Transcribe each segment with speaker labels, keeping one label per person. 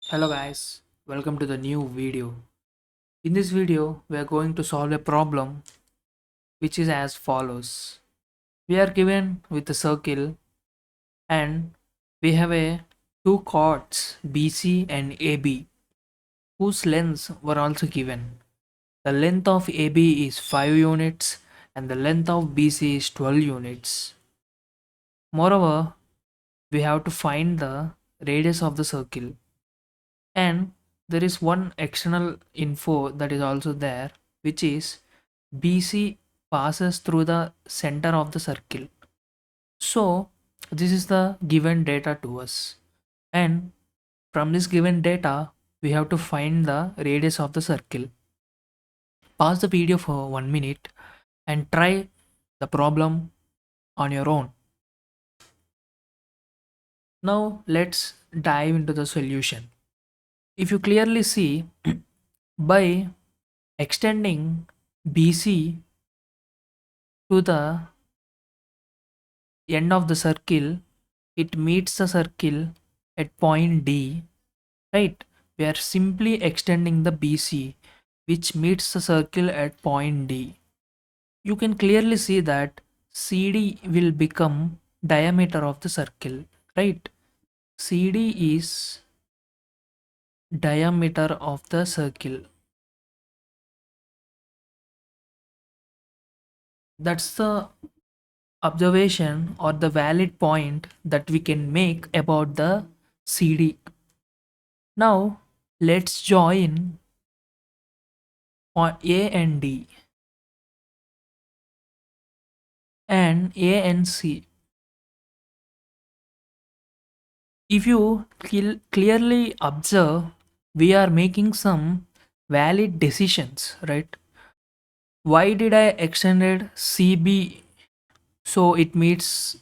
Speaker 1: Hello guys, welcome to the new video. In this video, we are going to solve a problem which is as follows. We are given with a circle and we have a two chords BC and AB whose lengths were also given. The length of AB is 5 units and the length of BC is 12 units. Moreover, we have to find the radius of the circle. And there is one external info that is also there, which is BC passes through the center of the circle. So this is the given data to us, and from this given data we have to find the radius of the circle. Pause the video for 1 minute and try the problem on your own. Now let's dive into the solution. If you clearly see, by extending BC to the end of the circle, it meets the circle at point D, right? We are simply extending the BC, which meets the circle at point D. You can clearly see that CD will become diameter of the circle, right? CD is diameter of the circle. That's the observation or the valid point that we can make about the CD. Now let's join on A and D and A and C. If you clearly observe, we are making some valid decisions, right? Why did I extended CB so it meets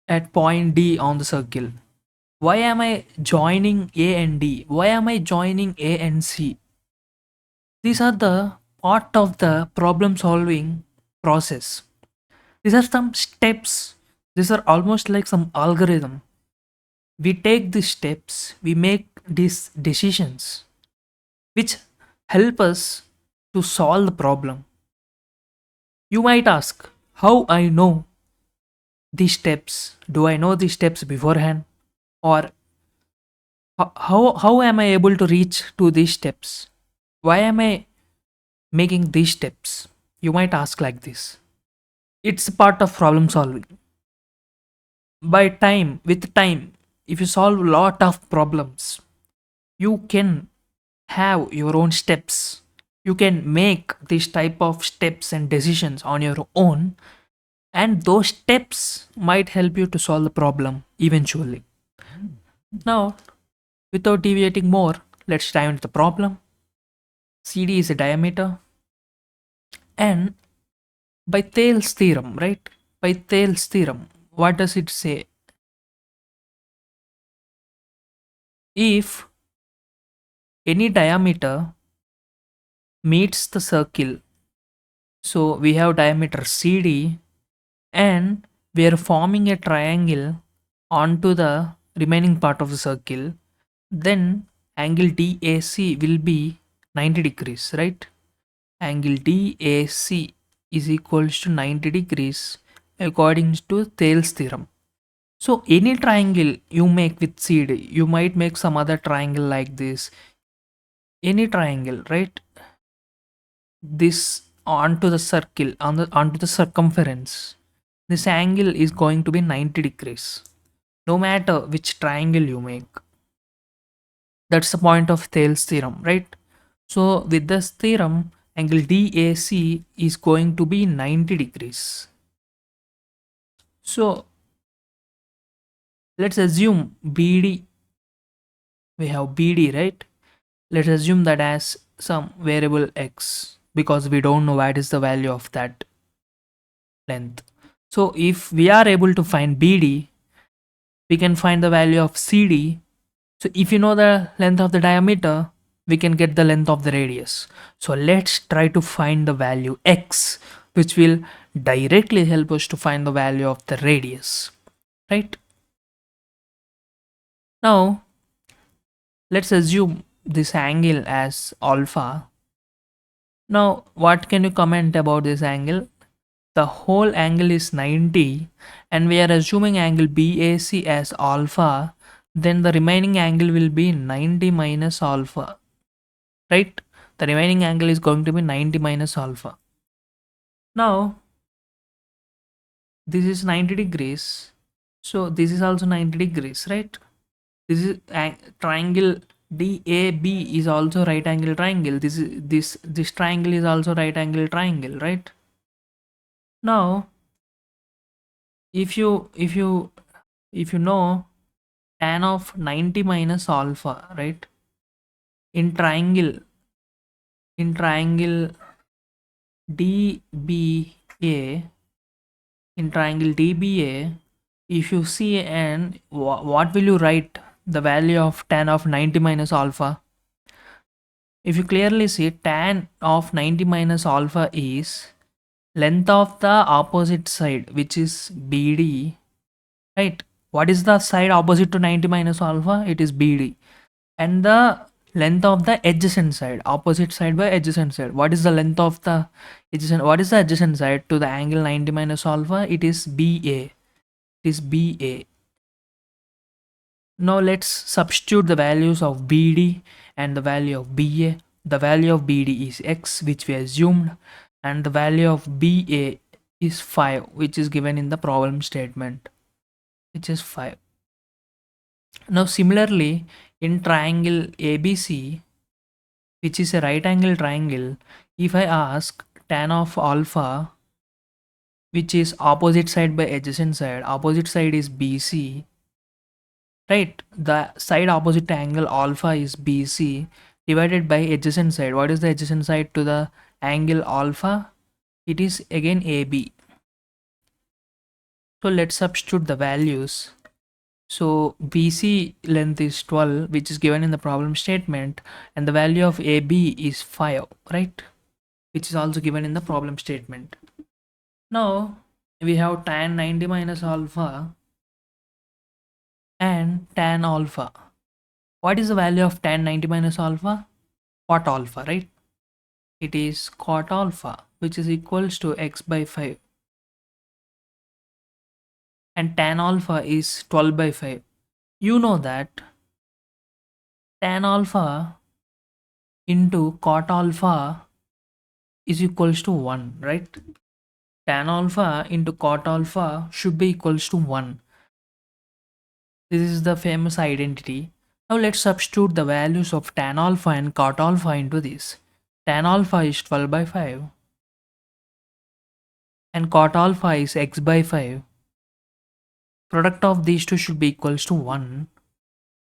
Speaker 1: at point D on the circle? Why am I joining A and D? Why am I joining A and C? These are the part of the problem solving process. These are some steps. These are almost like some algorithm. We take these steps, we make these decisions which help us to solve the problem. You might ask, how I know these steps? Do I know these steps beforehand? Or how am I able to reach to these steps? Why am I making these steps? You might ask like this. It's a part of problem solving. With time, if you solve a lot of problems, you can have your own steps. You can make this type of steps and decisions on your own, and those steps might help you to solve the problem eventually. Now, without deviating more, let's dive into the problem. CD is a diameter, and by Thales theorem, right? By Thales theorem, what does it say? If any diameter meets the circle, so we have diameter CD and we are forming a triangle onto the remaining part of the circle, then angle DAC will be 90 degrees, right? Angle DAC is equals to 90 degrees according to Thales theorem. So any triangle you make with CD, you might make some other triangle like this. Any triangle, right? This onto the circle, onto the circumference. This angle is going to be 90 degrees. No matter which triangle you make. That's the point of Thales theorem, right? So with this theorem, angle DAC is going to be 90 degrees. So let's assume BD. We have BD, right? Let's assume that as some variable x because we don't know what is the value of that length. So if we are able to find BD, we can find the value of CD. So if you know the length of the diameter, we can get the length of the radius. So let's try to find the value x, which will directly help us to find the value of the radius, right? Now Let's assume this angle as alpha. Now, what can you comment about this angle? The whole angle is 90 and we are assuming angle BAC as alpha, then the remaining angle will be 90 minus alpha, right? The remaining angle is going to be 90 minus alpha. Now, this is 90 degrees. So, this is also 90 degrees, right? This is a triangle DAB is also right angle triangle. This triangle is also right angle triangle, right? Now, if you know tan of 90 minus alpha, right? In triangle DBA, in triangle DBA, if you see and what will you write the value of tan of 90 minus alpha? If you clearly see, tan of 90 minus alpha is length of the opposite side, which is BD, right? What is the side opposite to 90 minus alpha? It is BD. And the length of the adjacent side, opposite side by adjacent side. What is the length of the adjacent? What is the adjacent side to the angle 90 minus alpha? It is BA. It is BA. Now let's substitute the values of BD and the value of BA. The value of BD is X, which we assumed, and the value of BA is 5, which is given in the problem statement, which is 5. Now similarly, in triangle ABC, which is a right angle triangle, if I ask tan of alpha, which is opposite side by adjacent side, opposite side is BC, right? The side opposite angle alpha is BC divided by adjacent side. What is the adjacent side to the angle alpha? It is again AB. So let's substitute the values. So BC length is 12, which is given in the problem statement, and the value of AB is 5, right? Which is also given in the problem statement. Now we have tan 90 minus alpha and tan alpha. What is the value of tan 90 minus alpha? Cot alpha, right? It is cot alpha, which is equals to x by 5. And tan alpha is 12 by 5. You know that tan alpha into cot alpha is equals to 1, right? Tan alpha into cot alpha should be equals to 1. This is the famous identity. Now let's substitute the values of tan alpha and cot alpha into this. Tan alpha is 12 by 5 and cot alpha is x by 5. Product of these two should be equals to 1.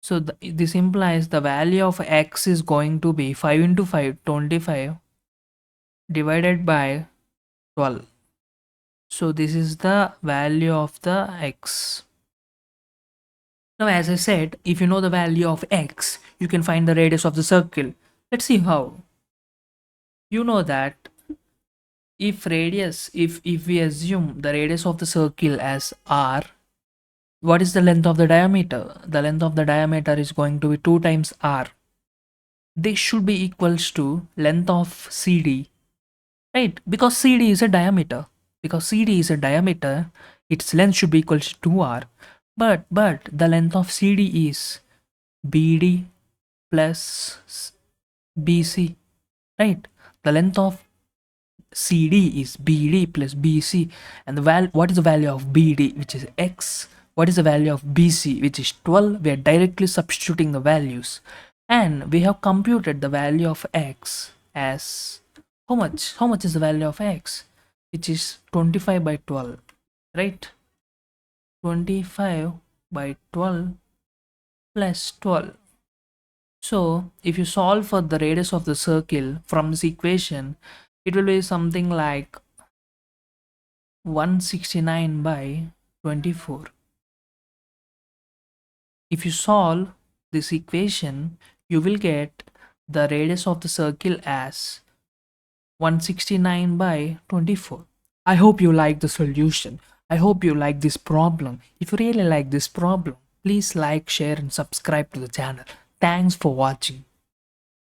Speaker 1: So this implies the value of x is going to be 5 into 5, 25 divided by 12. So this is the value of the x. Now as I said, if you know the value of x, you can find the radius of the circle. Let's see how. You know that if we assume the radius of the circle as r, what is the length of the diameter? The length of the diameter is going to be 2 times r. This should be equals to length of CD, right? Because CD is a diameter. Because CD is a diameter, its length should be equals to 2r. But the length of CD is BD plus BC, right? The length of CD is BD plus BC, and what is the value of BD, which is x? What is the value of BC, which is 12? We are directly substituting the values, and we have computed the value of x as how much? How much is the value of x? Which is 25 by 12, right? 25 by 12 plus 12. So if you solve for the radius of the circle from this equation, it will be something like 169 by 24. If you solve this equation, you will get the radius of the circle as 169 by 24. I hope you like the solution. I hope you like this problem. If you really like this problem, please like, share and subscribe to the channel. Thanks for watching.